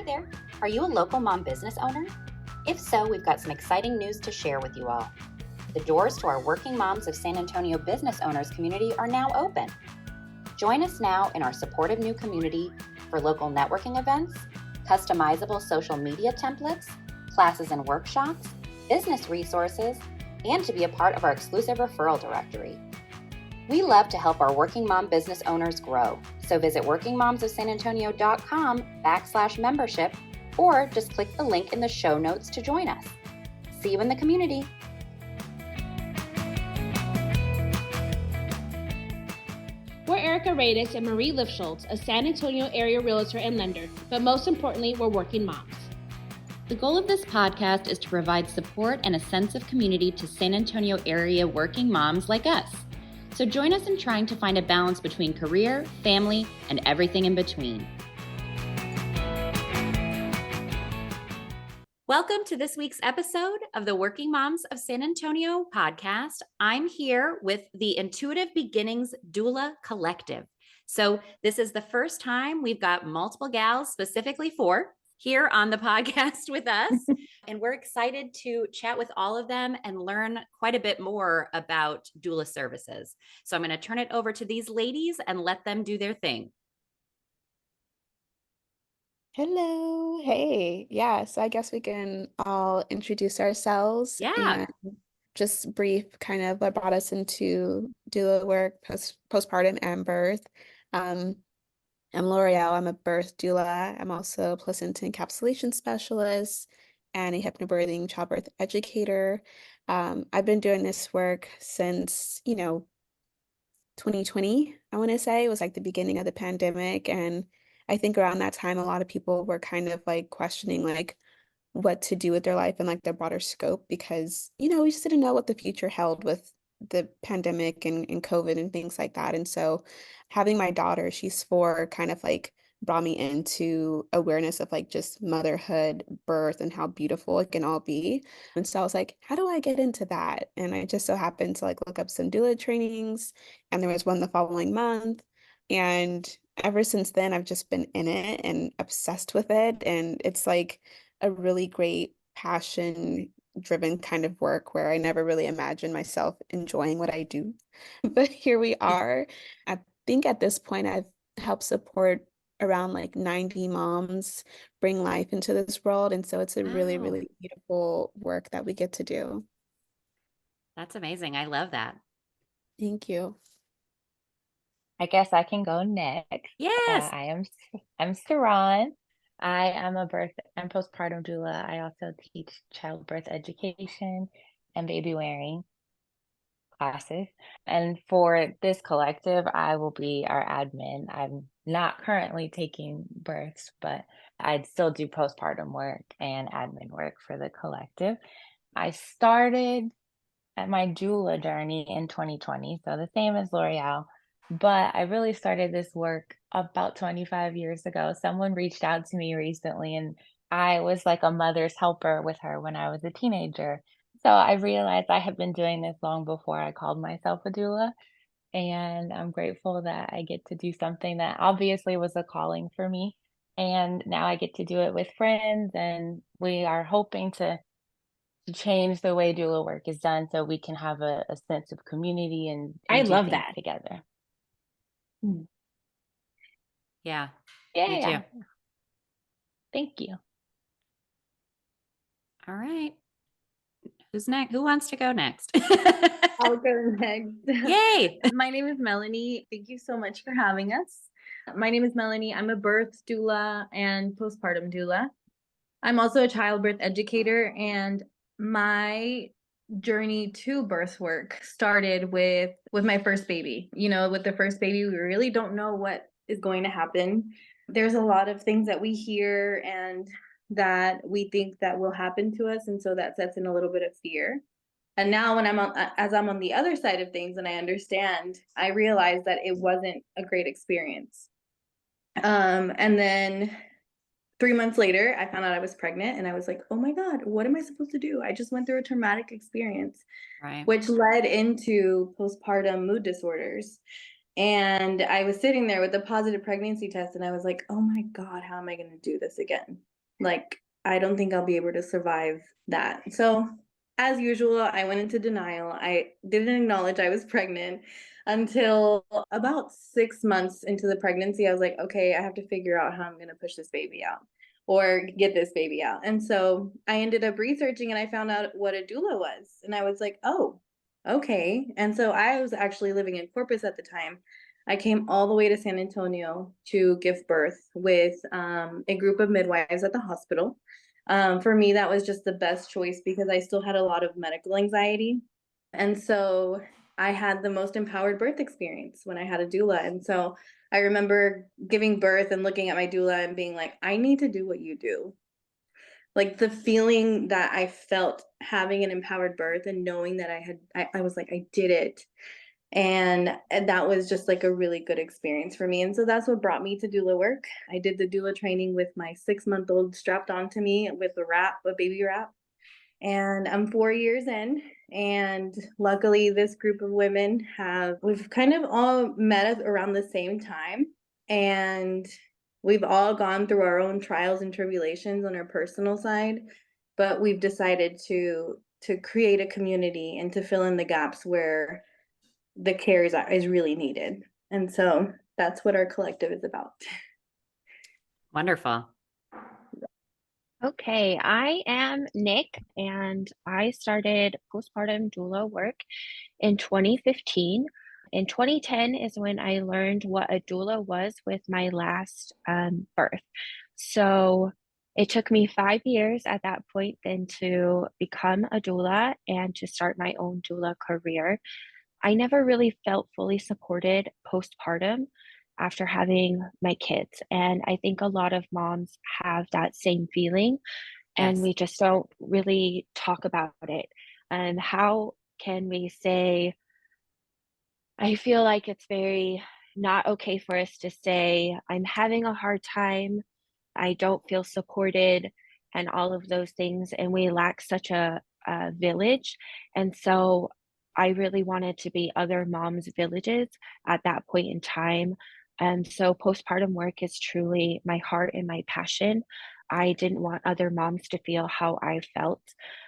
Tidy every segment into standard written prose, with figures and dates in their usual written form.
Hi there. Are you a local mom business owner? If so, we've got some exciting news to share with you all. The doors to our Working Moms of San Antonio business owners community are now open. Join us now in our supportive new community for local networking events, customizable social media templates, classes and workshops, business resources, and to be a part of our exclusive referral directory. We love to help our working mom business owners grow, so visit workingmomsofsanantonio.com/membership or just click the link in the show notes to join us. See you in the community. We're Erica Radix and Marie Lifschultz, a San Antonio area realtor and lender, but most importantly, we're working moms. The goal of this podcast is to provide support and a sense of community to San Antonio area working moms like us. So join us in trying to find a balance between career, family, and everything in between. Welcome to this week's episode of the Working Moms of San Antonio podcast. I'm here with the Intuitive Beginnings Doula Collective. So this is the first time we've got multiple gals specifically for here on the podcast with us. And we're excited to chat with all of them and learn quite a bit more about doula services. So I'm going to turn it over to these ladies and let them do their thing. Hello. Hey. Yeah, so I guess we can all introduce ourselves Yeah. and just brief kind of what brought us into doula work, postpartum and birth. I'm L'Oreal. I'm a birth doula. I'm also a placenta encapsulation specialist and a hypnobirthing childbirth educator. I've been doing this work since, 2020, I want to say. It was like the beginning of the pandemic. And I think around that time, a lot of people were kind of like questioning like what to do with their life and like their broader scope because, we just didn't know what the future held with the pandemic and COVID and things like that. And so having my daughter, she's 4, kind of like brought me into awareness of like just motherhood, birth, and how beautiful it can all be. And so I was like, how do I get into that? And I just so happened to like look up some doula trainings, and there was one the following month. And ever since then, I've just been in it and obsessed with it. And it's like a really great passion driven kind of work where I never really imagined myself enjoying what I do. But here we are. I think at this point I've helped support around like 90 moms bring life into this world. And so it's a really, Wow. really beautiful work that we get to do. That's amazing. I love that. Thank you. I guess I can go next. Yes. I'm Saran. I am a birth and postpartum doula. I also teach childbirth education and baby wearing classes. And for this collective, I will be our admin. I'm not currently taking births, but I'd still do postpartum work and admin work for the collective. I started at my doula journey in 2020, so the same as L'Oreal. But I really started this work about 25 years ago. Someone reached out to me recently, and I was like a mother's helper with her when I was a teenager. So I realized I had been doing this long before I called myself a doula. And I'm grateful that I get to do something that obviously was a calling for me. And now I get to do it with friends, and we are hoping to change the way doula work is done so we can have a sense of community and I do love things that. together. Yeah. Yeah, Me yeah. too. Thank you. All right. Who's next? Who wants to go next? I'll go next. Yay. My name is Melanie. Thank you so much for having us. My name is Melanie. I'm a birth doula and postpartum doula. I'm also a childbirth educator, and my journey to birth work started with my first baby. With the first baby, we really don't know what is going to happen. There's a lot of things that we hear and that we think that will happen to us, and so that sets in a little bit of fear. And now when I'm on the other side of things and I understand, I realize that it wasn't a great experience. And then 3 months later, I found out I was pregnant, and I was like, oh my God, what am I supposed to do? I just went through a traumatic experience, Right. which led into postpartum mood disorders. And I was sitting there with a positive pregnancy test, and I was like, oh my God, how am I going to do this again? Like, I don't think I'll be able to survive that. So, as usual, I went into denial. I didn't acknowledge I was pregnant until about 6 months into the pregnancy. I was like, okay, I have to figure out how I'm going to push this baby out or get this baby out. And so I ended up researching and I found out what a doula was. And I was like, oh, okay. And so I was actually living in Corpus at the time. I came all the way to San Antonio to give birth with a group of midwives at the hospital. For me, that was just the best choice because I still had a lot of medical anxiety. And so I had the most empowered birth experience when I had a doula. And so I remember giving birth and looking at my doula and being like, I need to do what you do. Like the feeling that I felt having an empowered birth and knowing that I was like, I did it. And that was just like a really good experience for me. And so that's what brought me to doula work. I did the doula training with my 6-month-old strapped onto me with a baby wrap. And I'm 4 years in. And luckily, this group of women we've kind of all met around the same time. And we've all gone through our own trials and tribulations on our personal side. But we've decided to create a community and to fill in the gaps where the care is really needed. And so that's what our collective is about. Wonderful. Okay, I am Nick, and I started postpartum doula work in 2015. In 2010 is when I learned what a doula was with my last birth. So it took me 5 years at that point then to become a doula and to start my own doula career. I never really felt fully supported postpartum after having my kids. And I think a lot of moms have that same feeling, and Yes. we just don't really talk about it. And how can we say, I feel like it's very not okay for us to say, I'm having a hard time, I don't feel supported, and all of those things. And we lack such a village. And so I really wanted to be other moms' villages at that point in time. And so postpartum work is truly my heart and my passion. I didn't want other moms to feel how I felt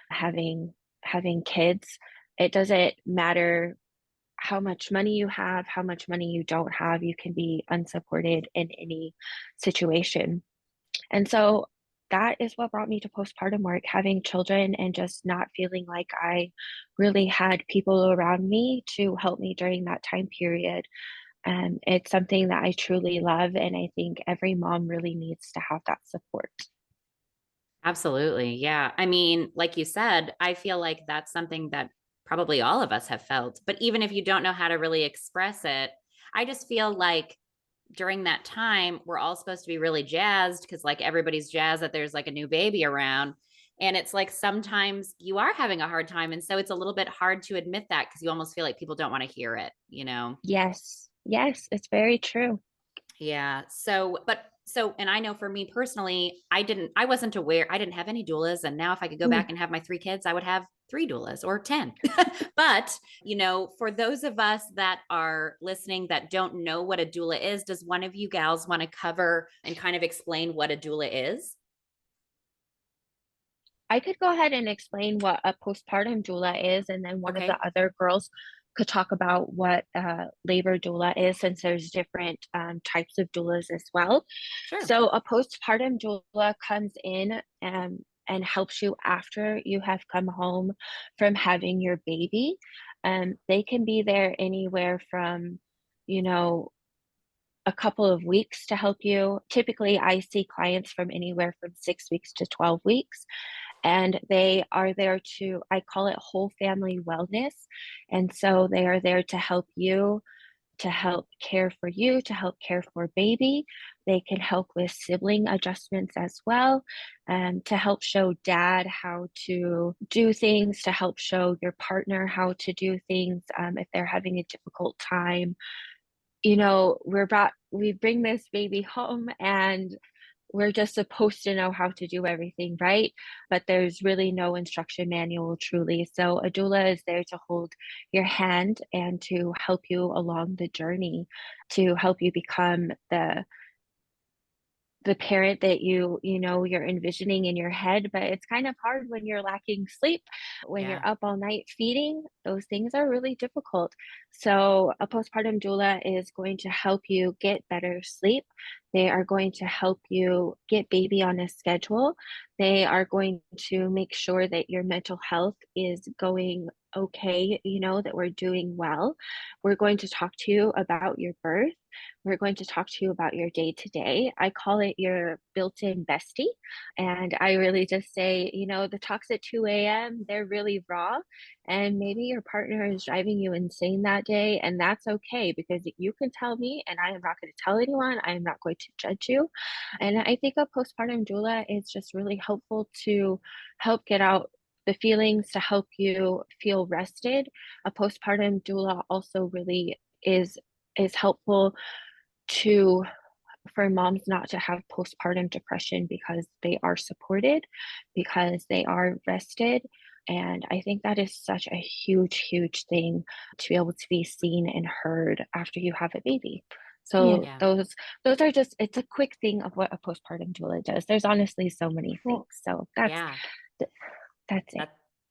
having kids. It doesn't matter how much money you have, how much money you don't have, you can be unsupported in any situation. And so that is what brought me to postpartum work, having children and just not feeling like I really had people around me to help me during that time period. And it's something that I truly love, and I think every mom really needs to have that support. Absolutely. Yeah. I mean, like you said, I feel like that's something that probably all of us have felt. But even if you don't know how to really express it, I just feel like during that time, we're all supposed to be really jazzed because, like, everybody's jazzed that there's like a new baby around. And it's like sometimes you are having a hard time. And so it's a little bit hard to admit that because you almost feel like people don't want to hear it, you know? Yes, yes, it's very true. Yeah. And I know for me personally, I wasn't aware, I didn't have any doulas. And now if I could go back and have my 3 kids, I would have 3 doulas or 10. But, for those of us that are listening that don't know what a doula is, does one of you gals want to cover and kind of explain what a doula is? I could go ahead and explain what a postpartum doula is, and then one of Okay. the other girls could talk about what labor doula is, since there's different types of doulas as well. Sure. So a postpartum doula comes in and helps you after you have come home from having your baby. They can be there anywhere from, you know, a couple of weeks to help you. Typically, I see clients from anywhere from 6 weeks to 12 weeks, and they are there to, I call it whole family wellness. And so they are there to help you, to help care for you, to help care for baby. They can help with sibling adjustments as well, and to help show dad how to do things, to help show your partner how to do things if they're having a difficult time. We bring this baby home and we're just supposed to know how to do everything, right? But there's really no instruction manual truly. So a doula is there to hold your hand and to help you along the journey, to help you become the the parent that you're envisioning in your head, but it's kind of hard when you're lacking sleep, when Yeah. you're up all night feeding. Those things are really difficult. So a postpartum doula is going to help you get better sleep. They are going to help you get baby on a schedule. They are going to make sure that your mental health is going okay, that we're doing well. We're going to talk to you about your birth. We're going to talk to you about your day to day. I call it your built-in bestie. And I really just say, the talks at 2 a.m., they're really raw. And maybe your partner is driving you insane that day. And that's okay, because you can tell me, and I am not going to tell anyone. I am not going to judge you. And I think a postpartum doula is just really helpful to help get out the feelings, to help you feel rested. A postpartum doula also really is helpful to for moms not to have postpartum depression, because they are supported, because they are rested. And I think that is such a huge, huge thing, to be able to be seen and heard after you have a baby. So Yeah. those are just, it's a quick thing of what a postpartum doula does. There's honestly so many things. So Yeah. that's it.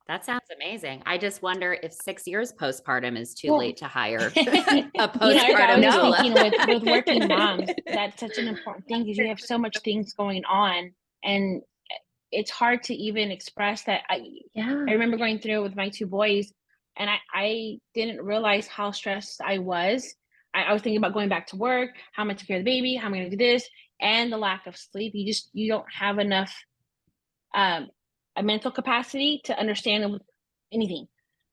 That sounds amazing. I just wonder if 6 years postpartum is too Well, late to hire a Erica, I postpartum was just doula. thinking with working moms, that's such an important thing, because you have so much things going on, and it's hard to even express that. I Yeah. remember going through it with my two boys, and I didn't realize how stressed I was. I was thinking about going back to work, how am I take care of the baby, how am I going to do this, and the lack of sleep. You don't have enough a mental capacity to understand anything.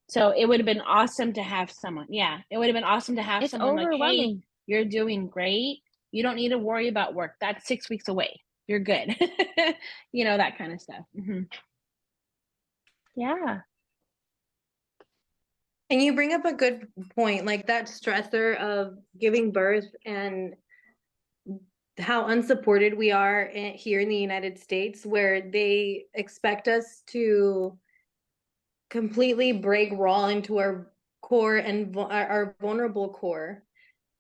So it would have been awesome to have someone. Yeah, it would have been awesome to have It's someone like, hey, overwhelming. you're doing great. You don't need to worry about work. That's 6 weeks away. You're good. That kind of stuff. Mm-hmm. Yeah. And you bring up a good point, like that stressor of giving birth and how unsupported we are here in the United States, where they expect us to completely break raw into our core and our vulnerable core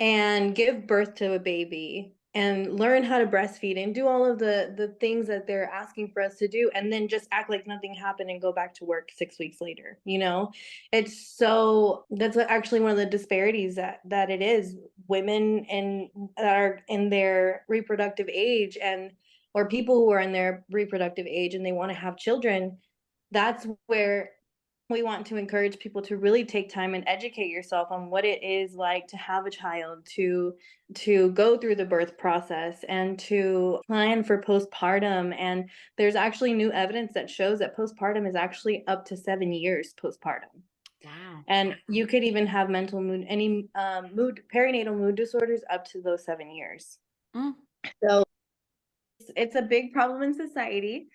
and give birth to a baby and learn how to breastfeed and do all of the things that they're asking for us to do, and then just act like nothing happened and go back to work 6 weeks later. That's actually one of the disparities that it is. Women that are in their reproductive age, and or people who are in their reproductive age and they want to have children, that's where we want to encourage people to really take time and educate yourself on what it is like to have a child, to go through the birth process, and to plan for postpartum. And there's actually new evidence that shows that postpartum is actually up to 7 years postpartum. Wow. And you could even have mental mood, any perinatal mood disorders up to those 7 years. Mm. So it's a big problem in society.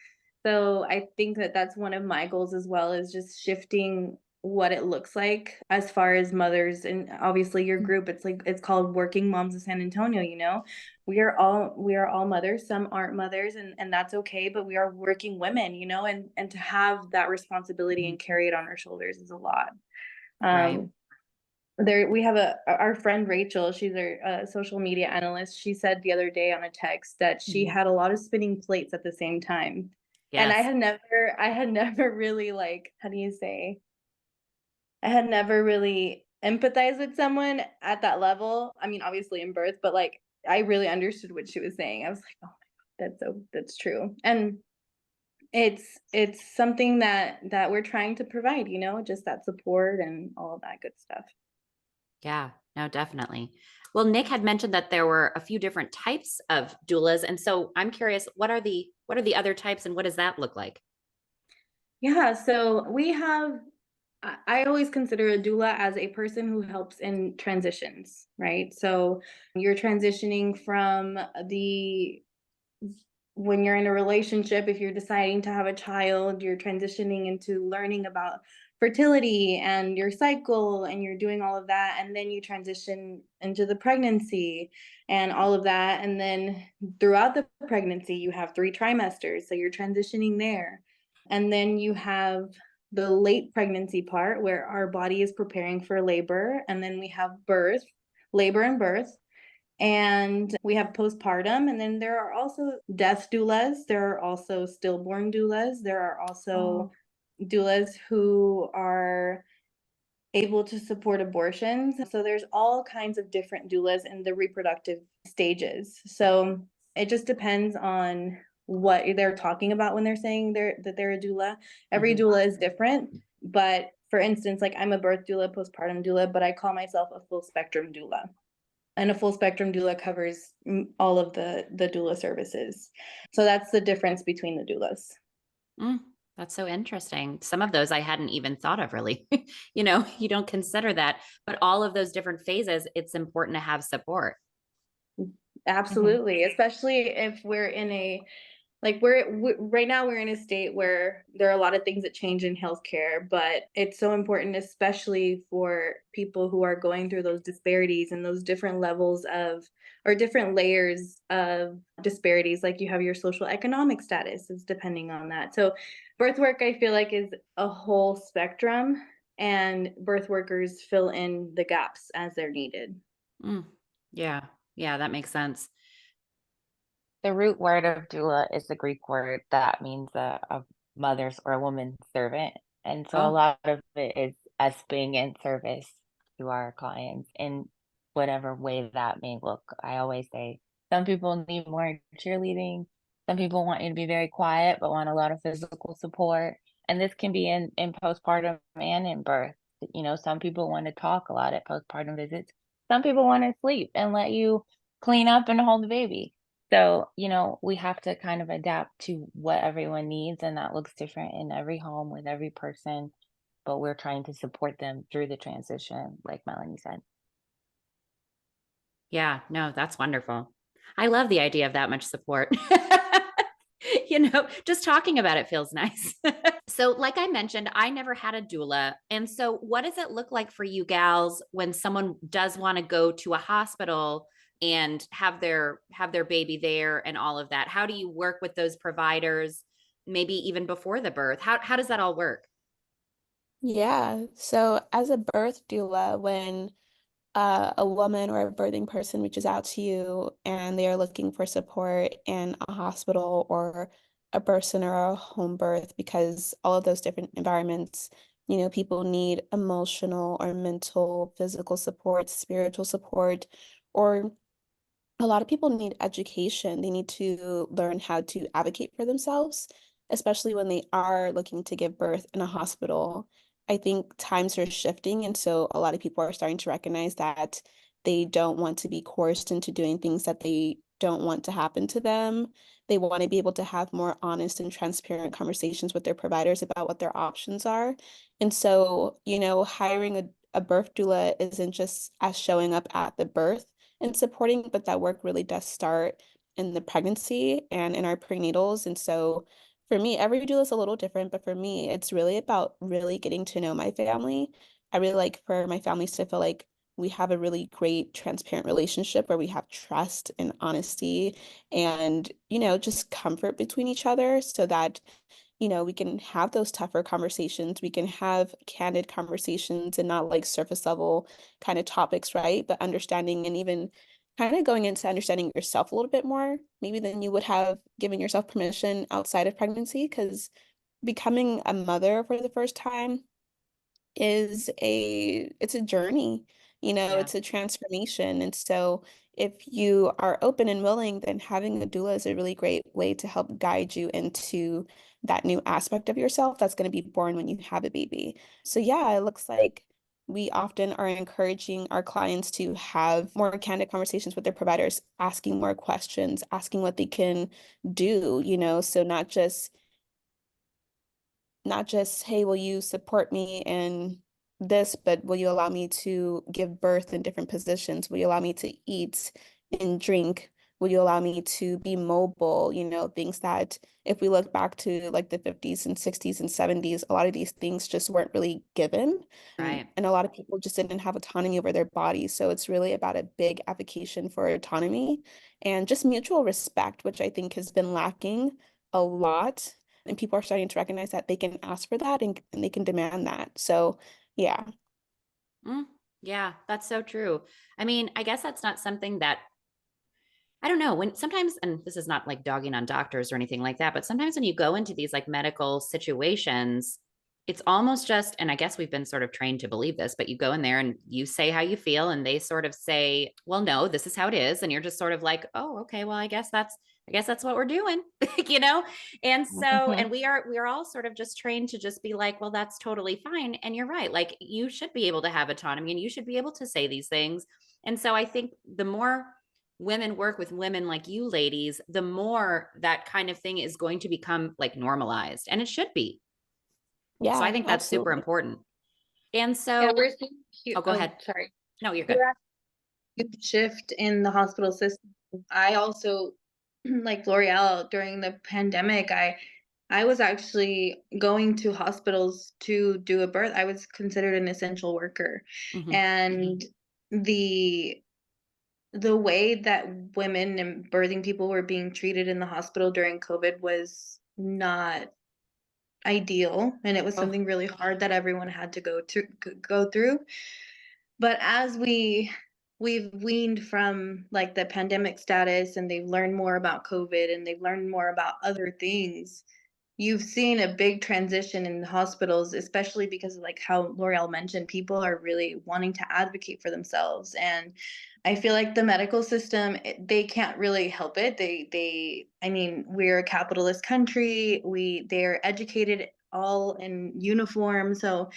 So I think that's one of my goals as well, is just shifting what it looks like as far as mothers. And obviously your group, it's called Working Moms of San Antonio. We are all mothers. Some aren't mothers, and that's okay, but we are working women, and to have that responsibility and carry it on our shoulders is a lot. Right. We have our friend Rachel, she's our social media analyst. She said the other day on a text that she had a lot of spinning plates at the same time. And I Yes. had never really, like, how do you say? I had never really empathized with someone at that level. I mean, obviously in birth, but like I really understood what she was saying. I was like, oh my God, that's true. And it's something that we're trying to provide, just that support and all of that good stuff. Yeah, no, definitely. Well, Nick had mentioned that there were a few different types of doulas. And so I'm curious, what are the other types, and what does that look like? Yeah, so we have, I always consider a doula as a person who helps in transitions, right? So you're transitioning from when you're in a relationship, if you're deciding to have a child, you're transitioning into learning about fertility and your cycle, and you're doing all of that. And then you transition into the pregnancy and all of that. And then throughout the pregnancy, you have 3 trimesters. So you're transitioning there. And then you have the late pregnancy part where our body is preparing for labor. And then we have birth, labor and birth. And we have postpartum, and then there are also death doulas. There are also stillborn doulas. There are also doulas who are able to support abortions. So there's all kinds of different doulas in the reproductive stages. So it just depends on what they're talking about when they're saying that they're a doula. Every doula is different, but for instance, like I'm a birth doula, postpartum doula, but I call myself a full spectrum doula. And a full spectrum doula covers all of the doula services. So that's the difference between the doulas. That's so interesting. Some of those I hadn't even thought of, really. You don't consider that, but all of those different phases, it's important to have support. Absolutely, especially if we're in a right now we're in a state where there are a lot of things that change in healthcare, but it's so important, especially for people who are going through those disparities and those different levels of or different layers of disparities. Like you have your social economic status is depending on that. So birth work, I feel like, is a whole spectrum, and birth workers fill in the gaps as they're needed. Yeah, that makes sense. The root word of doula is the Greek word that means a mother's or a woman's servant. And so a lot of it is us being in service to our clients in whatever way that may look. I always say some people need more cheerleading. Some people want you to be very quiet, but want a lot of physical support. And this can be in postpartum and in birth. Some people want to talk a lot at postpartum visits. Some people want to sleep and let you clean up and hold the baby. So, we have to kind of adapt to what everyone needs, and that looks different in every home with every person, but we're trying to support them through the transition, like Melanie said. Yeah, no, that's wonderful. I love the idea of that much support. Just talking about it feels nice. So, like I mentioned, I never had a doula. And so, what does it look like for you gals when someone does want to go to a hospital and have their baby there and all of that? How do you work with those providers, maybe even before the birth? How does that all work? Yeah. So as a birth doula, when a woman or a birthing person reaches out to you and they are looking for support in a hospital or a birth center or a home birth, because all of those different environments, people need emotional or mental, physical support, spiritual support, or a lot of people need education. They need to learn how to advocate for themselves, especially when they are looking to give birth in a hospital. I think times are shifting, and so a lot of people are starting to recognize that they don't want to be coerced into doing things that they don't want to happen to them. They want to be able to have more honest and transparent conversations with their providers about what their options are. And so, hiring a birth doula isn't just as showing up at the birth and supporting, but that work really does start in the pregnancy and in our prenatals. And so for me, every doula is a little different, but for me, it's really about really getting to know my family. I really like for my families to feel like we have a really great, transparent relationship where we have trust and honesty and, just comfort between each other so that we can have those tougher conversations. We can have candid conversations and not like surface level kind of topics, right? But understanding and even kind of going into understanding yourself a little bit more, maybe than you would have given yourself permission outside of pregnancy, because becoming a mother for the first time it's a journey, Yeah. it's a transformation. And so if you are open and willing, then having a doula is a really great way to help guide you into that new aspect of yourself that's going to be born when you have a baby. So yeah, it looks like we often are encouraging our clients to have more candid conversations with their providers, asking more questions, asking what they can do, so not just, hey, will you support me in this, but will you allow me to give birth in different positions? Will you allow me to eat and drink? Will you allow me to be mobile? Things that if we look back to like the 50s and 60s and 70s, a lot of these things just weren't really given. Right. And a lot of people just didn't have autonomy over their bodies. So it's really about a big advocacy for autonomy and just mutual respect, which I think has been lacking a lot, and people are starting to recognize that they can ask for that and they can demand that. So yeah. Yeah, that's so true. I mean, I guess that's not something that I don't know, when sometimes, and this is not like dogging on doctors or anything like that, but sometimes when you go into these like medical situations, it's almost just, and I guess we've been sort of trained to believe this, but you go in there and you say how you feel, and they sort of say, well, no, this is how it is. And you're just sort of like, oh, okay, well, I guess that's what we're doing, you know? And so, Mhm. and we are all sort of just trained to just be like, well, that's totally fine. And you're right. Like you should be able to have autonomy and you should be able to say these things. And so I think the more women work with women like you ladies, the more that kind of thing is going to become like normalized, and it should be. So I Yeah, think that's super absolutely. important. And Yeah, so, we're seeing oh, go ahead. sorry. No, you're good. We're actually a shift in the hospital system. I also, like L'Oreal, during the pandemic, I was actually going to hospitals to do a birth. I was considered an essential worker. Mhm. And the the way that women and birthing people were being treated in the hospital during COVID was not ideal, and it was Oh, something really hard that everyone had to go through. But as we've weaned from like the pandemic status, and they've learned more about COVID, and they've learned more about other things, you've seen a big transition in the hospitals, especially because of like how L'Oreal mentioned, people are really wanting to advocate for themselves. And I feel like the medical system, they can't really help it. I mean, we're a capitalist country. They're educated all in uniform. So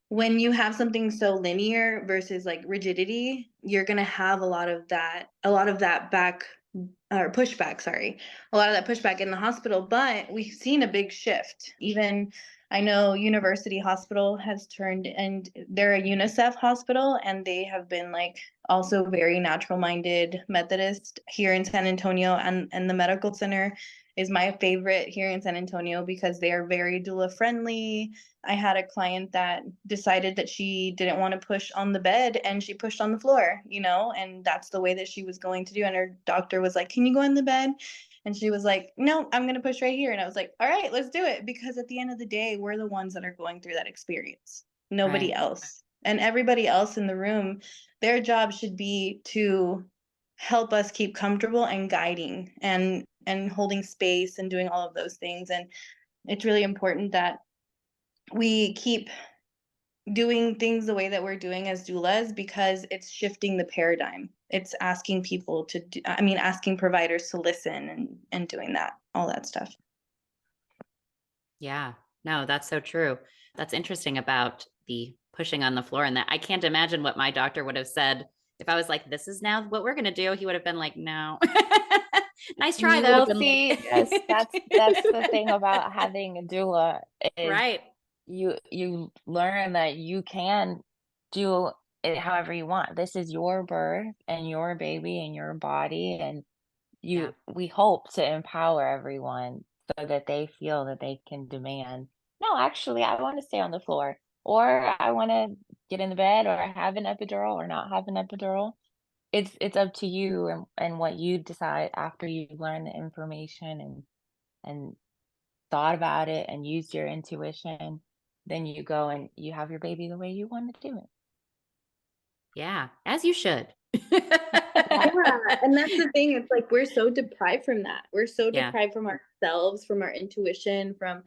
when you have something so linear versus like rigidity, you're going to have a lot of that back or pushback, sorry, a lot of that pushback in the hospital. But we've seen a big shift. Even I know University Hospital has turned, and they're a UNICEF hospital, and they have been like also very natural minded Methodist here in San Antonio, and the medical center is my favorite here in San Antonio because they are very doula friendly. I had a client that decided that she didn't want to push on the bed, and she pushed on the floor, and that's the way that she was going to do. And her doctor was like, "Can you go in the bed?" And she was like, "No, I'm going to push right here." And I was like, "All right, let's do it." Because at the end of the day, we're the ones that are going through that experience, nobody right. else. And everybody else in the room, their job should be to help us keep comfortable and guiding and holding space and doing all of those things. And it's really important that we keep doing things the way that we're doing as doulas, because it's shifting the paradigm. It's asking people to do, I mean, asking providers to listen, and doing that, all that stuff. Yeah. No, that's so true. That's interesting about the pushing on the floor, and that I can't imagine what my doctor would have said if I was like, this is now what we're going to do. He would have been like, no. Nice try You would though. have Well, been like, see, yes. that's the thing about having a doula is Right. you learn that you can do it however you want. This is your birth and your baby and your body, and Yeah. we hope to empower everyone so that they feel that they can demand, no, actually, I want to stay on the floor, or I want to get in the bed, or have an epidural, or not have an epidural. It's up to you and what you decide after you've learned the information and thought about it and used your intuition. Then you go and you have your baby the way you want to do Yeah. As you should. Yeah, and that's the thing. It's like we're so deprived from that. We're so Yeah. deprived from ourselves, from our intuition, from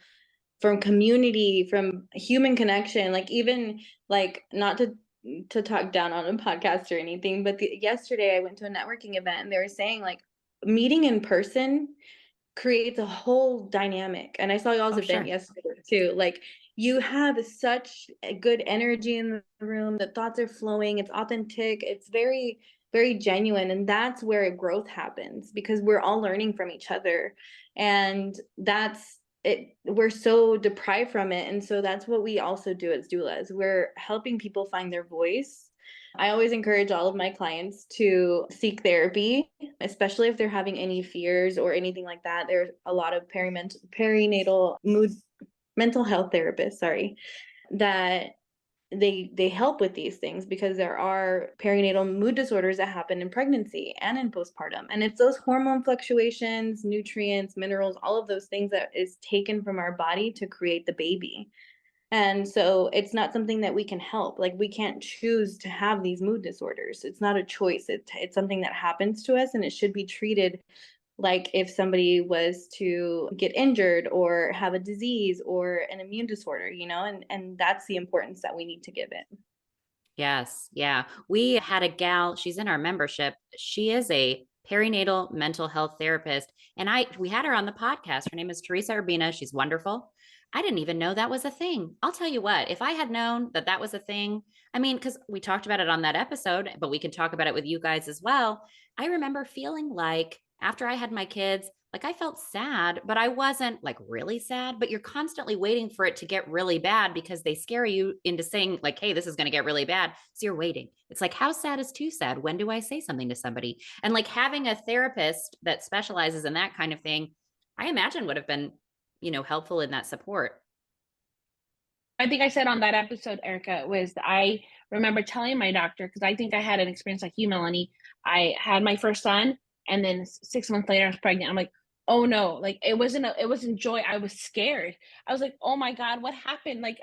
community, from human connection. Like even like not to talk down on a podcast or anything, but yesterday I went to a networking event, and they were saying like meeting in person creates a whole dynamic. And I saw y'all's Oh, event sure. yesterday too. Like you have such a good energy in the room. The thoughts are flowing. It's authentic. It's very, very genuine. And that's where growth happens, because we're all learning from each other. And that's it. We're so deprived from it. And so that's what we also do as doulas. We're helping people find their voice. I always encourage all of my clients to seek therapy, especially if they're having any fears or anything like that. There's a lot of perinatal mental health therapists, sorry, that they help with these things, because there are perinatal mood disorders that happen in pregnancy and in postpartum. And it's those hormone fluctuations, nutrients, minerals, all of those things that is taken from our body to create the baby. And so it's not something that we can help. Like, we can't choose to have these mood disorders. It's not a choice. It's something that happens to us, and it should be treated like if somebody was to get injured or have a disease or an immune disorder, and that's the importance that we need to give it. Yes. Yeah. We had a gal, she's in our membership. She is a perinatal mental health therapist. And we had her on the podcast. Her name is Teresa Urbina. She's wonderful. I didn't even know that was a thing. I'll tell you what, if I had known that that was a thing, I mean, because we talked about it on that episode, but we can talk about it with you guys as well. I remember feeling like after I had my kids, like I felt sad, but I wasn't like really sad, but you're constantly waiting for it to get really bad because they scare you into saying like, hey, this is going to get really bad. So you're waiting. It's like, how sad is too sad? When do I say something to somebody? And like having a therapist that specializes in that kind of thing, I imagine would have been, helpful in that support. I think I said on that episode, Erica, was I remember telling my doctor, because I think I had an experience like you, Melanie. I had my first son, and then 6 months later, I was pregnant. I'm like, oh no, like it wasn't joy. I was scared. I was like, oh my God, what happened? Like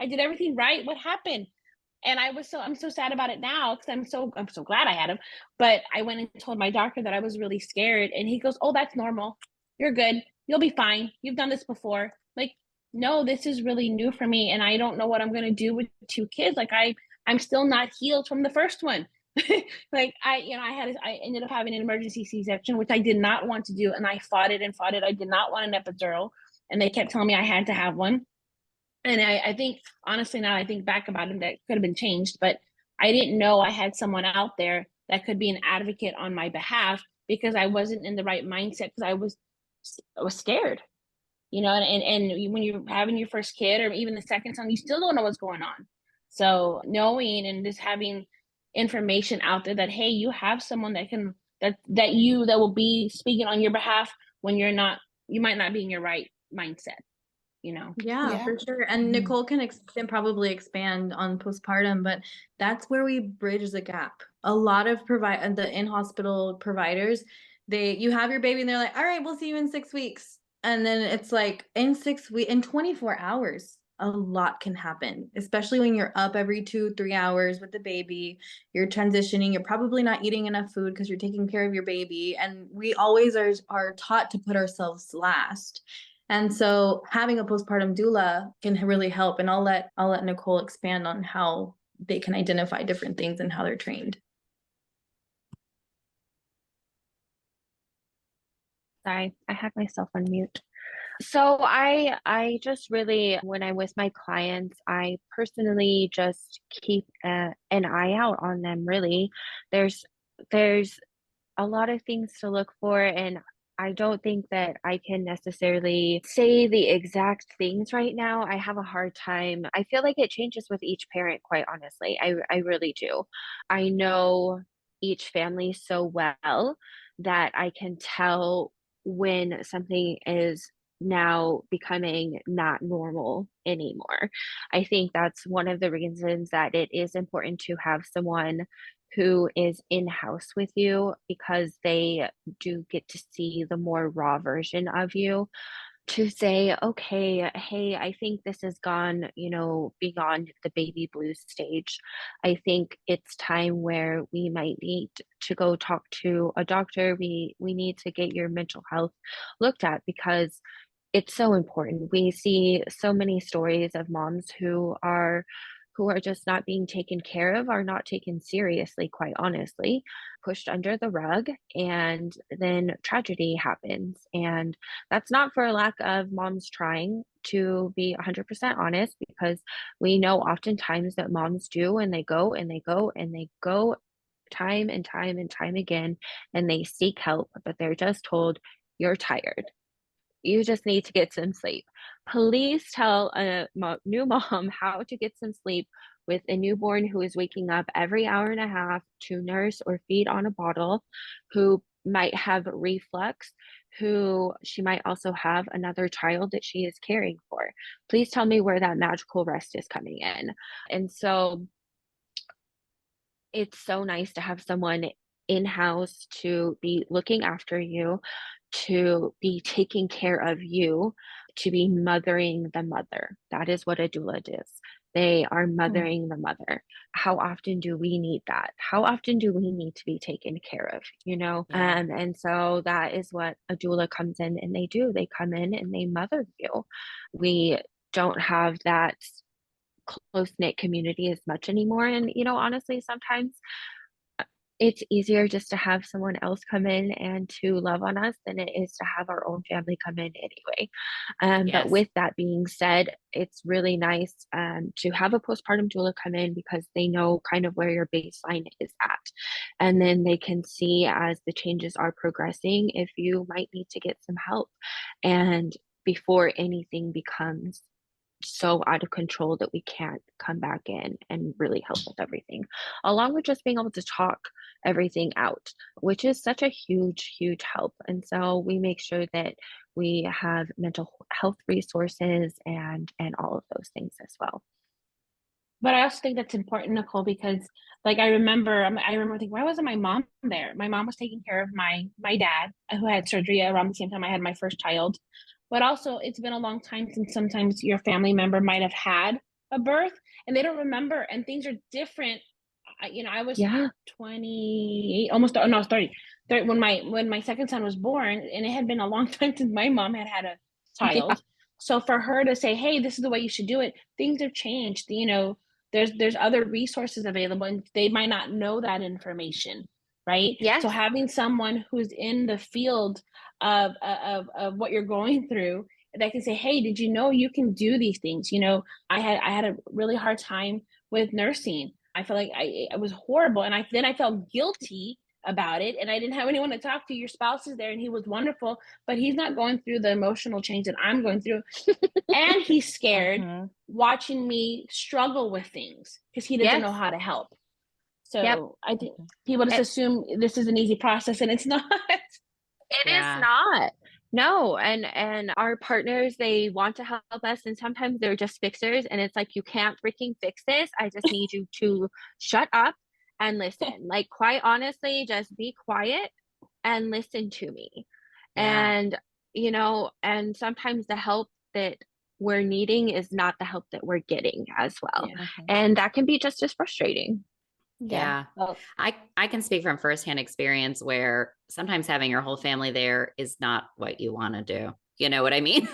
I did everything right. What happened? And I'm so sad about it now because I'm so glad I had him. But I went and told my doctor that I was really scared, and he goes, oh, that's normal. You're good. You'll be fine. You've done this before. Like, no, this is really new for me, and I don't know what I'm going to do with 2 kids. Like I'm still not healed from the first one. Like I ended up having an emergency C-section, which I did not want to do, and I fought it and fought it. I did not want an epidural, and they kept telling me I had to have one. And I think, honestly, now I think back about it, that could have been changed, but I didn't know I had someone out there that could be an advocate on my behalf because I wasn't in the right mindset because I was scared, and when you're having your first kid or even the second son, you still don't know what's going on. So knowing and just having information out there that, hey, you have someone that will be speaking on your behalf when you might not be in your right mindset. Yeah, for sure. And Nicole can probably expand on postpartum, but that's where we bridge the gap. A lot of the in-hospital providers, you have your baby and they're like, all right, we'll see you in 6 weeks. And then it's like in 24 hours, a lot can happen, especially when you're up every 2-3 hours with the baby, you're transitioning, you're probably not eating enough food because you're taking care of your baby. And we always are taught to put ourselves last. And so having a postpartum doula can really help. And I'll let Nicole expand on how they can identify different things and how they're trained. Sorry, I had myself on mute. So I just really, when I'm with my clients, I personally just keep an eye out on them, really. There's a lot of things to look for, and I don't think that I can necessarily say the exact things right now. I have a hard time. I feel like it changes with each parent, quite honestly. I really do. I know each family so well that I can tell when something is now becoming not normal anymore. I think that's one of the reasons that it is important to have someone who is in-house with you, because they do get to see the more raw version of you, to say, okay, hey, I think this has gone, beyond the baby blues stage. I think it's time where we might need to go talk to a doctor. We need to get your mental health looked at, because it's so important. We see so many stories of moms who are just not being taken care of, are not taken seriously, quite honestly, pushed under the rug, and then tragedy happens. And that's not for a lack of moms trying, to be 100% honest, because we know oftentimes that moms do, and they go and they go and they go time and time and time again, and they seek help, but they're just told, you're tired. You just need to get some sleep. Please tell a new mom how to get some sleep with a newborn who is waking up every hour and a half to nurse or feed on a bottle, who might have reflux, who she might also have another child that she is caring for. Please tell me where that magical rest is coming in. And so it's so nice to have someone in-house to be looking after you, to be taking care of you. to be mothering the mother. That is what a doula is. They are mothering the mother. How often do we need that? How often do we need to be taken care of, you know? Yeah. And so that is what a doula comes in and they do. They come in and they mother you. We don't have that close-knit community as much anymore. And, you know, honestly, sometimes it's easier just to have someone else come in and to love on us than it is to have our own family come in anyway. But Yes. with that being said, it's really nice to have a postpartum doula come in because they know kind of where your baseline is at. And then they can see as the changes are progressing if you might need to get some help. And before anything becomes so out of control that we can't come back in and really help with everything, along with just being able to talk everything out, which is such a huge help. And so we make sure that we have mental health resources and all of those things as well. But I also think that's important, Nicole, because like I remember thinking, why wasn't my mom there? My mom was taking care of my dad who had surgery around the same time I had my first child. But also it's been a long time since sometimes your family member might have had a birth and they don't remember and things are different. You know, I was 28, almost, no, I was 30 when my second son was born, and it had been a long time since my mom had a child. Yeah. So for her to say, hey, this is the way you should do it, things have changed. You know, there's other resources available and they might not know that information, right? Yes. So having someone who's in the field of what you're going through that can say, hey, did you know you can do these things? You know, I had a really hard time with nursing. I felt like it was horrible, and then I felt guilty about it, and I didn't have anyone to talk to. Your spouse is there, and he was wonderful, but he's not going through the emotional change that I'm going through, and he's scared watching me struggle with things because he doesn't know how to help. So I think people just assume this is an easy process, and it's not. It is not. No, and our partners, they want to help us, and sometimes they're just fixers, and it's like, you can't freaking fix this. I just need you to shut up and listen. Like, quite honestly, just be quiet and listen to me. And, you know, and sometimes the help that we're needing is not the help that we're getting as well. And that can be just as frustrating. Yeah. Well, I can speak from firsthand experience where sometimes having your whole family there is not what you want to do. You know what I mean?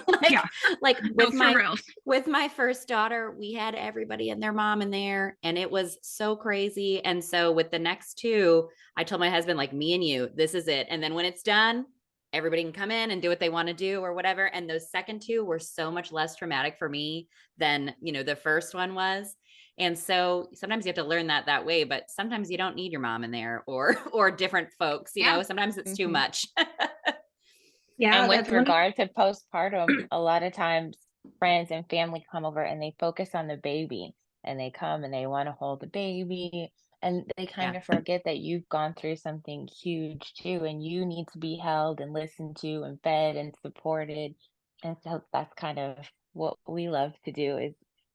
Like with my first daughter, we had everybody and their mom in there and it was so crazy. And so with the next two, I told my husband, like, me and you, this is it. And then when it's done, everybody can come in and do what they want to do or whatever. And those second two were so much less traumatic for me than, you know, the first one was. And so sometimes you have to learn that way, but sometimes you don't need your mom in there or different folks, you know, sometimes it's too much. And with regard to postpartum, a lot of times friends and family come over and they focus on the baby and they come and they want to hold the baby and they kind of forget that you've gone through something huge too and you need to be held and listened to and fed and supported. And so that's kind of what we love to do is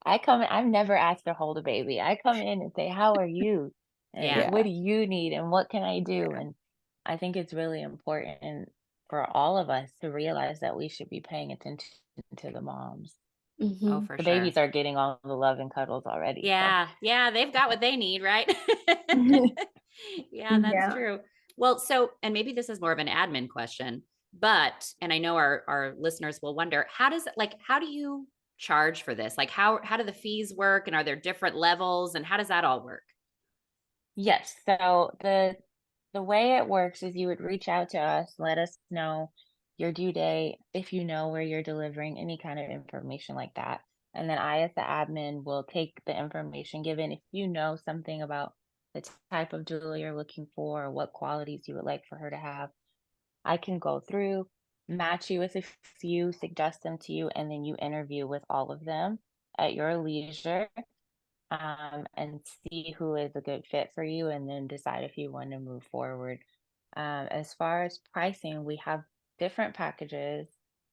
I've never asked to hold a baby. I come in and say, how are you? And what do you need? And what can I do? And I think it's really important for all of us to realize that we should be paying attention to the moms. Oh, for The sure. babies are getting all the love and cuddles already. Yeah. Yeah. They've got what they need, right? Yeah, that's true. Well, so, and maybe this is more of an admin question, but, and I know our listeners will wonder, how do you charge for this? Like how do the fees work and are there different levels and how does that all work? Yes. So the way it works is you would reach out to us, let us know your due date, if you know where you're delivering, any kind of information like that. And then I, as the admin, will take the information given. If you know something about the type of doula you're looking for, or what qualities you would like for her to have, I can go through, match you with a few, suggest them to you, and then you interview with all of them at your leisure. And see who is a good fit for you and then decide if you want to move forward. As far as pricing, we have different packages.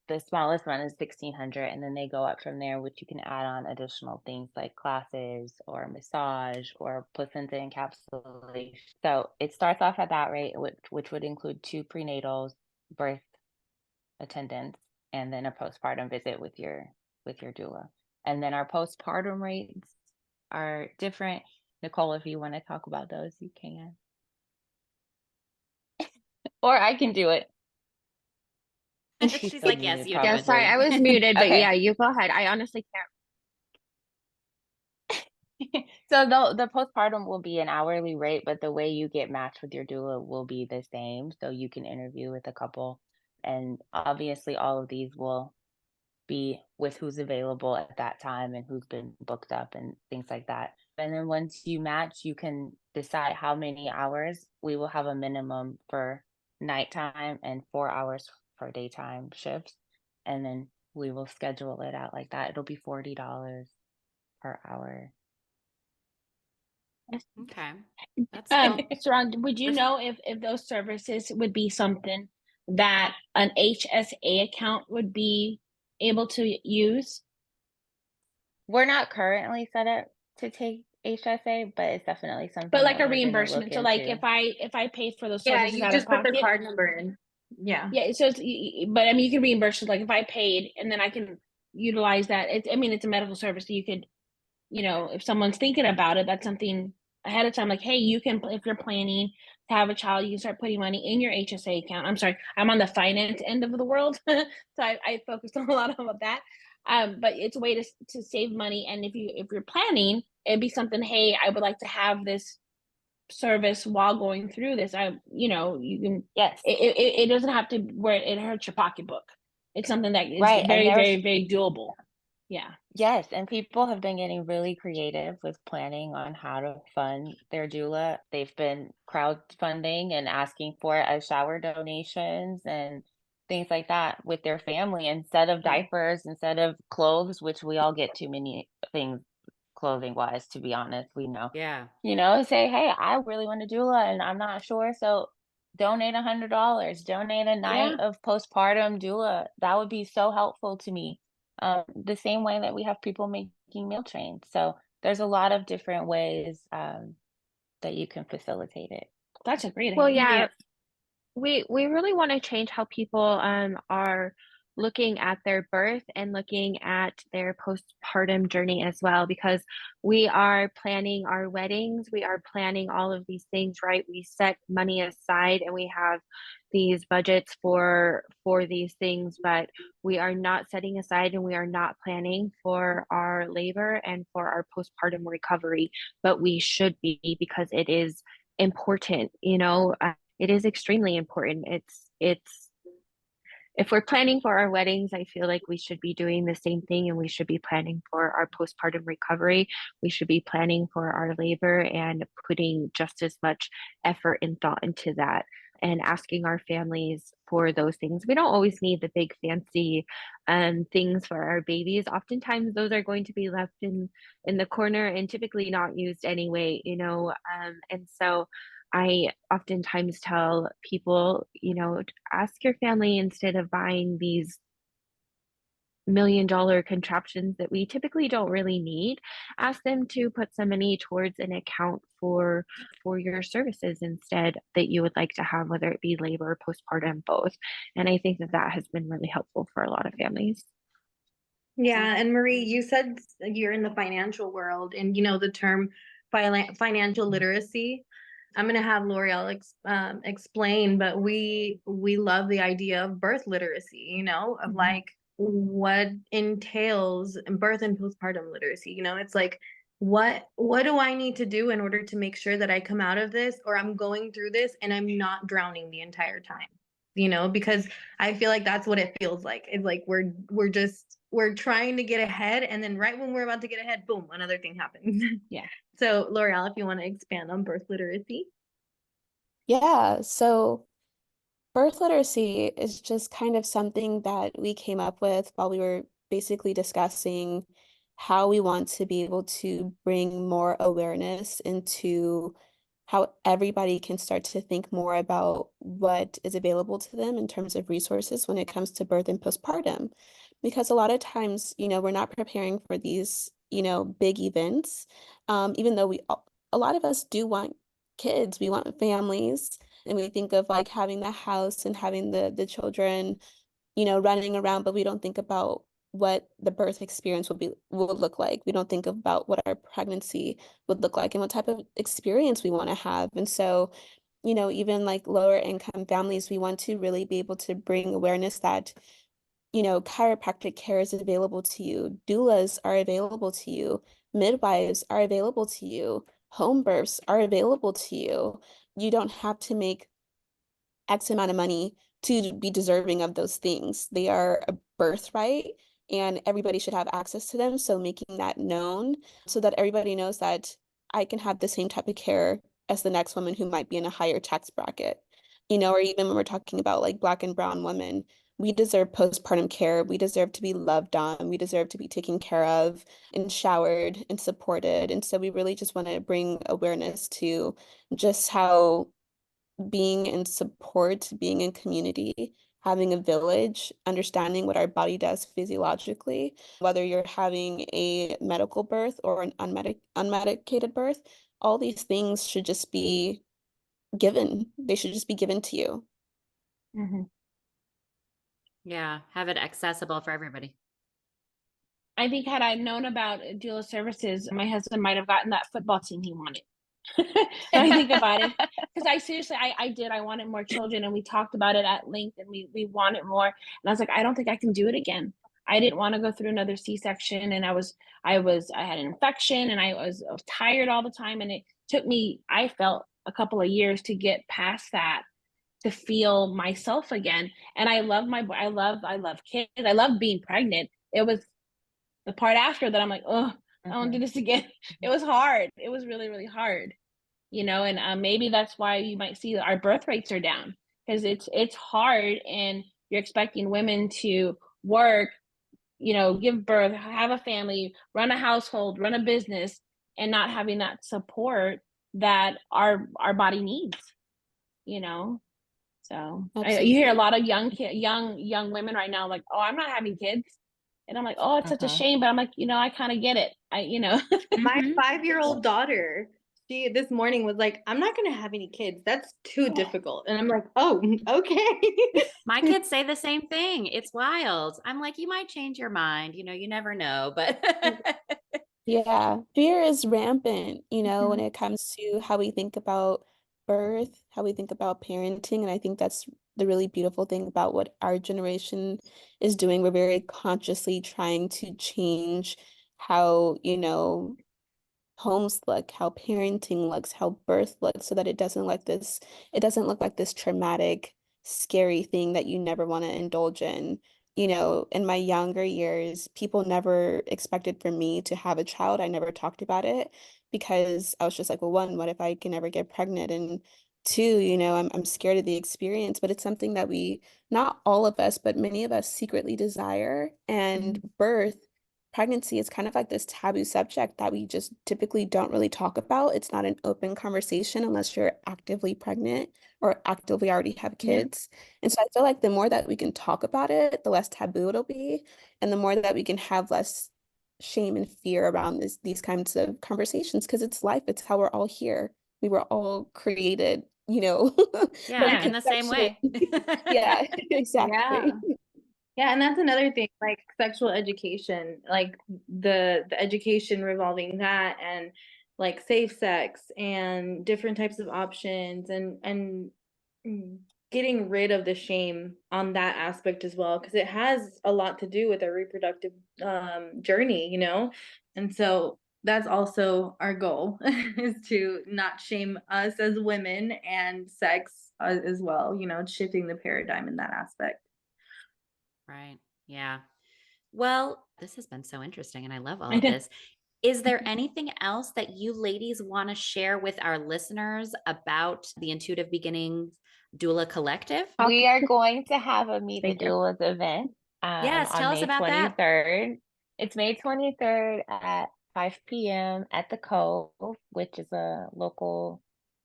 The smallest one is 1,600 and then they go up from there, which you can add on additional things like classes or massage or placenta encapsulation. So it starts off at that rate, which would include 2 prenatals, birth attendants, and then a postpartum visit with your doula. And then our postpartum rates are different. Nicole, if you want to talk about those, you can. Or I can do it. She's like, yes, muted, you Yeah, do. sorry, I probably. was muted, but Okay. yeah, you go ahead. I honestly can't. So the postpartum will be an hourly rate, but the way you get matched with your doula will be the same. So you can interview with a couple. And obviously all of these will be with who's available at that time and who's been booked up and things like that. And then once you match, you can decide how many hours. We will have a minimum for nighttime and 4 hours for daytime shifts. And then we will schedule it out like that. It'll be $40 per hour. Okay. That's still Sharon, would you There's- know if those services would be something that an HSA account would be able to use? We're not currently set up to take HSA, but it's definitely something But like that a we're gonna look reimbursement. So like into. if I pay for those Yeah, services you out just of put the pocket, card number in. Yeah. yeah, so it's, but I mean, you can reimburse it. Like if I paid and then I can utilize that. I mean, it's a medical service, so you could, if someone's thinking about it, that's something ahead of time. Like, hey, you can, if you're planning to have a child, you can start putting money in your HSA account. I'm sorry, I'm on the finance end of the world, so I focused on a lot of that. But it's a way to save money, and if you're planning, it'd be something. Hey, I would like to have this service while going through this. You can. Yes. It doesn't have to where it hurts your pocketbook. It's something that is Right, and very, there's very, very doable. Yeah. Yes, and people have been getting really creative with planning on how to fund their doula. They've been crowdfunding and asking for it as shower donations and things like that with their family instead of diapers, instead of clothes, which we all get too many things clothing wise, to be honest. We know. Yeah. Say, hey, I really want a doula and I'm not sure. So donate $100, donate a night of postpartum doula. That would be so helpful to me. The same way that we have people making meal trains. So there's a lot of different ways that you can facilitate it. That's a great Well, idea. yeah, we really want to change how people are looking at their birth and looking at their postpartum journey as well, because we are planning our weddings, we are planning all of these things, right? We set money aside and we have these budgets for these things, but we are not setting aside and we are not planning for our labor and for our postpartum recovery, but we should be, because it is important. It is extremely important. It's if we're planning for our weddings, I feel like we should be doing the same thing, and we should be planning for our postpartum recovery. We should be planning for our labor and putting just as much effort and thought into that, and asking our families for those things. We don't always need the big fancy things for our babies. Oftentimes those are going to be left in the corner and typically not used anyway, and so I oftentimes tell people, ask your family, instead of buying these $1 million contraptions that we typically don't really need, ask them to put some money towards an account for your services instead that you would like to have, whether it be labor or postpartum, both. And I think that has been really helpful for a lot of families. Yeah, and Marie, you said you're in the financial world, and the term financial literacy. I'm gonna have L'Oreal explain, but we love the idea of birth literacy. Of like what entails birth and postpartum literacy. It's like what do I need to do in order to make sure that I come out of this, or I'm going through this and I'm not drowning the entire time. Because I feel like that's what it feels like. It's like we're trying to get ahead, and then right when we're about to get ahead, boom, another thing happens. Yeah. So L'Oreal, if you want to expand on birth literacy. Yeah, so birth literacy is just kind of something that we came up with while we were basically discussing how we want to be able to bring more awareness into how everybody can start to think more about what is available to them in terms of resources when it comes to birth and postpartum. Because a lot of times, we're not preparing for these, big events, even though a lot of us do want kids, we want families, and we think of like having the house and having the children running around, but we don't think about what the birth experience would look like. We don't think about what our pregnancy would look like and what type of experience we want to have. And so, even like lower income families, we want to really be able to bring awareness that, chiropractic care is available to you, doulas are available to you, midwives are available to you, home births are available to you. You don't have to make X amount of money to be deserving of those things. They are a birthright and everybody should have access to them. So making that known so that everybody knows that I can have the same type of care as the next woman who might be in a higher tax bracket, or even when we're talking about like Black and brown women, we deserve postpartum care. We deserve to be loved on. We deserve to be taken care of and showered and supported. And so we really just want to bring awareness to just how being in support, being in community, having a village, understanding what our body does physiologically, whether you're having a medical birth or an unmedicated birth, all these things should just be given. They should just be given to you. Mm-hmm. Yeah, have it accessible for everybody. I think had I known about doula services, my husband might have gotten that football team he wanted. When I think about it, because I seriously, I wanted more children, and we talked about it at length, and we wanted more, and I was like, I don't think I can do it again. I didn't want to go through another C-section, and I had an infection, and I was tired all the time, and it took me, I felt, a couple of years to get past that, to feel myself again. And I love kids. I love being pregnant. It was the part after that I'm like, oh, I don't do this again. It was hard. It was really, really hard, and maybe that's why you might see that our birth rates are down, because it's hard, and you're expecting women to work, give birth, have a family, run a household, run a business, and not having that support that our body needs, So you hear a lot of young women right now like, oh, I'm not having kids. And I'm like, oh, it's such a shame. But I'm like, I kind of get it. My 5-year-old daughter, she this morning was like, I'm not going to have any kids. That's too difficult. And I'm like, oh, okay. My kids say the same thing. It's wild. I'm like, you might change your mind. You never know. But Yeah, fear is rampant, when it comes to how we think about birth, how we think about parenting. And I think that's the really beautiful thing about what our generation is doing. We're very consciously trying to change how, homes look, how parenting looks, how birth looks, so that it doesn't look like this traumatic, scary thing that you never want to indulge in. In my younger years, people never expected for me to have a child. I never talked about it because I was just like, well, one, what if I can never get pregnant? And two, I'm scared of the experience, but it's something that not all of us, but many of us secretly desire. And pregnancy is kind of like this taboo subject that we just typically don't really talk about. It's not an open conversation unless you're actively pregnant or actively already have kids. And so I feel like the more that we can talk about it, the less taboo it'll be, and the more that we can have less shame and fear around these kinds of conversations, because it's life, it's how we're all here. We were all created, yeah, from in the same way. Yeah, exactly. Yeah, and that's another thing, like sexual education, like the education revolving that, and like safe sex and different types of options, and getting rid of the shame on that aspect as well, because it has a lot to do with our reproductive journey, and so that's also our goal is to not shame us as women and sex as well, shifting the paradigm in that aspect. Right. Yeah. Well, this has been so interesting, and I love all I of know. this. Is there anything else that you ladies want to share with our listeners about the Intuitive Beginnings Doula Collective? We are going to have a Meet the Thank you. Doulas event Yes, on tell us May about that. 23rd. It's May 23rd at 5 p.m. at the Cove, which is a local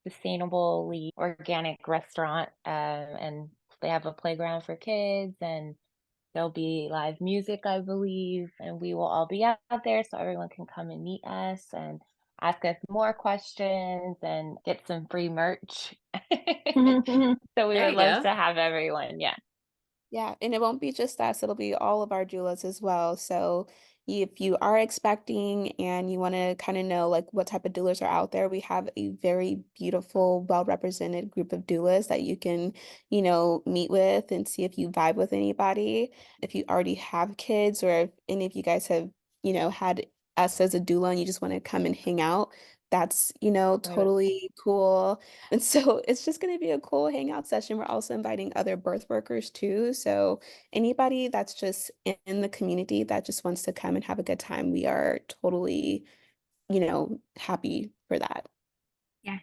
sustainably organic restaurant. And they have a playground for kids, and there'll be live music, I believe, and we will all be out there so everyone can come and meet us and ask us more questions and get some free merch. So we There would you love go. to have everyone. Yeah. Yeah, and it won't be just us, it'll be all of our doulas as well. So if you are expecting and you want to kind of know like what type of doulas are out there, we have a very beautiful, well-represented group of doulas that you can, meet with and see if you vibe with anybody. If you already have kids or if any of you guys have, had us as a doula and you just want to come and hang out, that's, Right. totally cool. And so it's just going to be a cool hangout session. We're also inviting other birth workers too. So anybody that's just in the community that just wants to come and have a good time, we are totally, happy for that. Yes.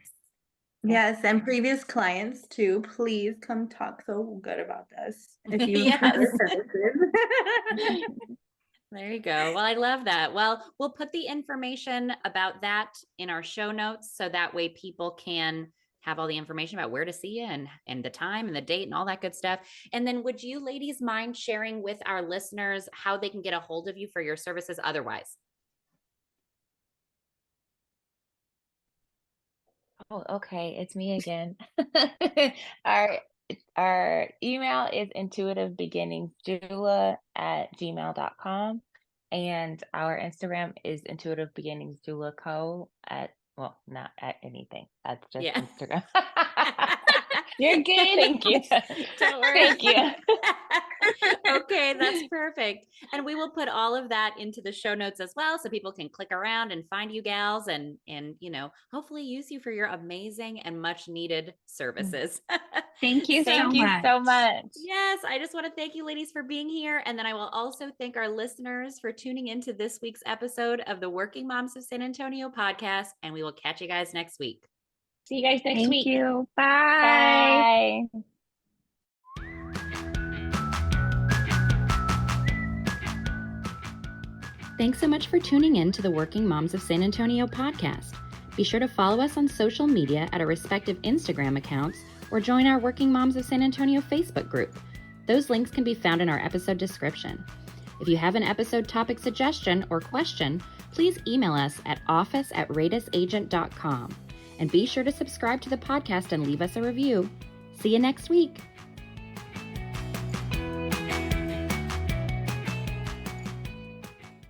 Yes, and previous clients too, please come talk so good about us if you Yes. try our services. There you go. Well, I love that. Well, we'll put the information about that in our show notes so that way people can have all the information about where to see you and the time and the date and all that good stuff. And then would you ladies mind sharing with our listeners how they can get a hold of you for your services otherwise? Oh, okay. It's me again. Our our email is intuitivebeginningsdoula@gmail.com. And our Instagram is Intuitive Beginnings Doula Co. Well, not at anything. That's just Yeah. Instagram. You're good. Thank you. Don't worry. Thank you. Okay, that's perfect. And we will put all of that into the show notes as well so people can click around and find you gals and hopefully use you for your amazing and much needed services. Thank you so Thank you much. so much. Yes, I just want to thank you ladies for being here. And then I will also thank our listeners for tuning into this week's episode of the Working Moms of San Antonio podcast. And we will catch you guys next week. See you guys next Thank week. you. Bye. Bye. Thanks so much for tuning in to the Working Moms of San Antonio podcast. Be sure to follow us on social media at our respective Instagram accounts or join our Working Moms of San Antonio Facebook group. Those links can be found in our episode description. If you have an episode topic suggestion or question, please email us at office@radisagent.com. And be sure to subscribe to the podcast and leave us a review. See you next week.